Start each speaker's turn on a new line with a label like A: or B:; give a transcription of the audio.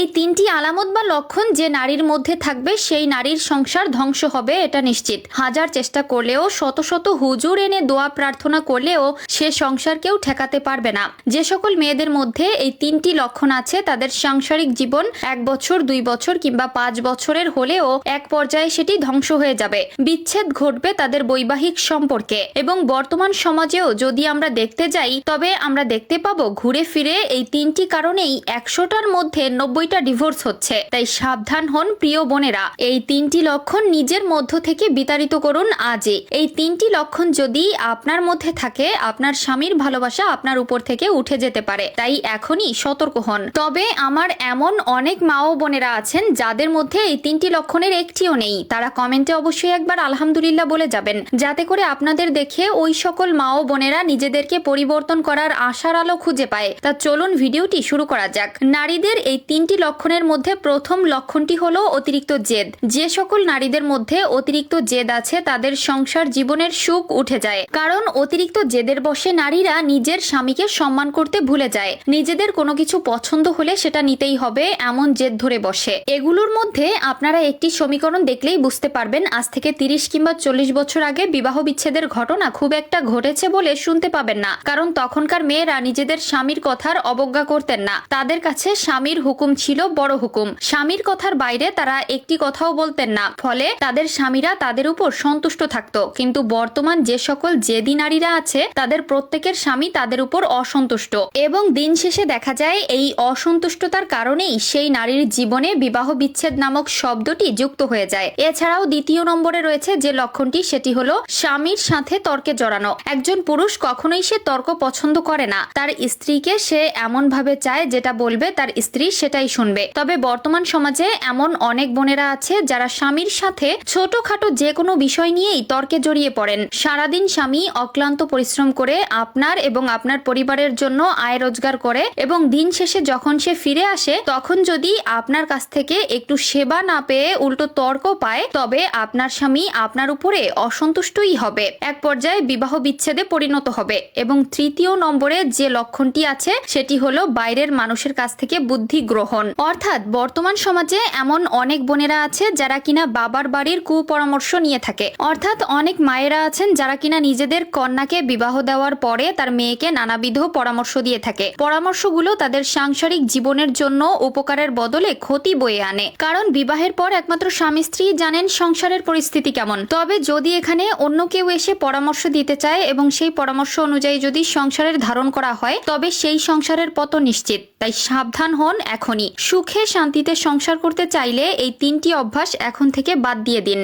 A: এই তিনটি আলামত বা লক্ষণ যে নারীর মধ্যে থাকবে সেই নারীর সংসার ধ্বংস হবে এটা নিশ্চিত। হাজার চেষ্টা করলেও, শত শত হুজুর এনে দোয়া প্রার্থনা করলেও সে সংসার কেউ ঠেকাতে পারবে না। যে সকল মেয়েদের মধ্যে এই তিনটি লক্ষণ আছে তাদের সাংসারিক জীবন 1 বছর, 2 বছর কিংবা 5 বছরের হলেও এক পর্যায়ে সেটি ধ্বংস হয়ে যাবে। বিচ্ছেদ ঘটবে তাদের বৈবাহিক সম্পর্কে। এবং বর্তমান সমাজেও যদি আমরা দেখতে যাই তবে আমরা দেখতে পাবো ঘুরে ফিরে এই তিনটি কারণেই 100টার মধ্যে 90টা ডিভোর্স হচ্ছে। তাই সাবধান হন প্রিয় বোনেরা। এই তিনটি লক্ষণ নিজের মধ্য থেকে বিতাড়িত করুন আজই। এই তিনটি লক্ষণ যদি আপনার মধ্যে থাকে, আপনার স্বামীর ভালোবাসা আপনার উপর থেকে উঠে যেতে পারে। তাই এখনই সতর্ক হন। তবে আমার এমন অনেক মা ও বোনেরা আছেন যাদের মধ্যে এই তিনটি লক্ষণের একটিও নেই। তারা কমেন্টে অবশ্যই একবার আলহামদুলিল্লাহ বলে যাবেন, যাতে করে আপনাদের দেখে ওই সকল মা ও বোনেরা নিজেদেরকে পরিবর্তন করার আশার আলো খুঁজে পায়। তা চলুন ভিডিওটি শুরু করা যাক। নারীদের এই তিনটি লক্ষণের মধ্যে প্রথম লক্ষণটি হলো অতিরিক্ত জেদ। যে সকল নারীদের মধ্যে অতিরিক্ত জেদ আছে তাদের সংসার জীবনের সুখ উঠে যায়। কারণ অতিরিক্ত জেদের বশে নারীরা নিজের স্বামীকে সম্মান করতে ভুলে যায়। নিজেদের কোনো কিছু পছন্দ হলে সেটা নিতেই হবে এমন জেদ ধরে বসে। এগুলোর মধ্যে আপনারা একটি সমীকরণ দেখলেই বুঝতে পারবেন আজ থেকে 30 কিংবা 40 বছর আগে বিবাহ বিচ্ছেদের ঘটনা খুব একটা ঘটেছে বলে শুনতে পাবেন না। কারণ তখনকার মেয়েরা নিজেদের স্বামীর কথার অবজ্ঞা করতেন না। তাদের কাছে স্বামীর হুকুম ছিল বড় হুকুম। স্বামীর কথার বাইরে তারা একটি কথাও বলতেন না। ফলে তাদের স্বামীরা তাদের উপর সন্তুষ্ট থাকত। কিন্তু বর্তমান যে সকল জেদি নারীরা আছে তাদের প্রত্যেকের স্বামী তাদের উপর অসন্তুষ্ট। এবং দিন শেষে দেখা যায় এই অসন্তুষ্টতার কারণেই সেই নারীর জীবনে বিবাহ বিচ্ছেদ নামক শব্দটি যুক্ত হয়ে যায়। এছাড়াও দ্বিতীয় নম্বরে রয়েছে যে লক্ষণটি, সেটি হলো স্বামীর সাথে তর্কে জড়ানো। একজন পুরুষ কখনোই সে তর্ক পছন্দ করে না। তার স্ত্রীকে সে এমন ভাবে চায় যেটা বলবে তার স্ত্রী সেটাই শুনবে। তবে বর্তমান সমাজে এমন অনেক বোনেরা আছে যারা স্বামীর সাথে ছোটখাটো যে কোনো বিষয় নিয়েই তর্কে জড়িয়ে পড়েন। সারাদিন স্বামী অক্লান্ত পরিশ্রম করে আপনার এবং আপনার পরিবারের জন্য আয় রোজগার করে এবং দিন শেষে যখন সে ফিরে আসে তখন যদি আপনার কাছ থেকে একটু সেবা না পেয়ে উল্টো তর্ক পায় তবে আপনার স্বামী আপনার উপরে অসন্তুষ্টই হবে। এক পর্যায়ে বিবাহ বিচ্ছেদে পরিণত হবে। এবং তৃতীয় নম্বরে যে লক্ষণটি আছে সেটি হলো বাইরের মানুষের কাছ থেকে বুদ্ধি গ্রহণ। অর্থাৎ বর্তমান সমাজে এমন অনেক বোনেরা আছে যারা কিনা বাবার বাড়ির কুপরামর্শ নিয়ে থাকে। অর্থাৎ অনেক মায়েরা আছেন যারা কিনা নিজেদের কন্যাকে বিবাহ দেওয়ার পরে তার মেয়েকে নানাবিধ পরামর্শ দিয়ে থাকে। পরামর্শগুলো তাদের সাংসারিক জীবনের জন্য উপকারের বদলে ক্ষতি বয়ে আনে। কারণ বিবাহের পর একমাত্র স্বামী স্ত্রী জানেন সংসারের পরিস্থিতি কেমন। তবে যদি এখানে অন্য কেউ এসে পরামর্শ দিতে চায় এবং সেই পরামর্শ অনুযায়ী যদি সংসারের ধারণ করা হয় তবে সেই সংসারের পতন নিশ্চিত। তাই সাবধান হন এখনই। সুখে শান্তিতে সংসার করতে চাইলে এই তিনটি অভ্যাস এখন থেকে বাদ দিয়ে দিন।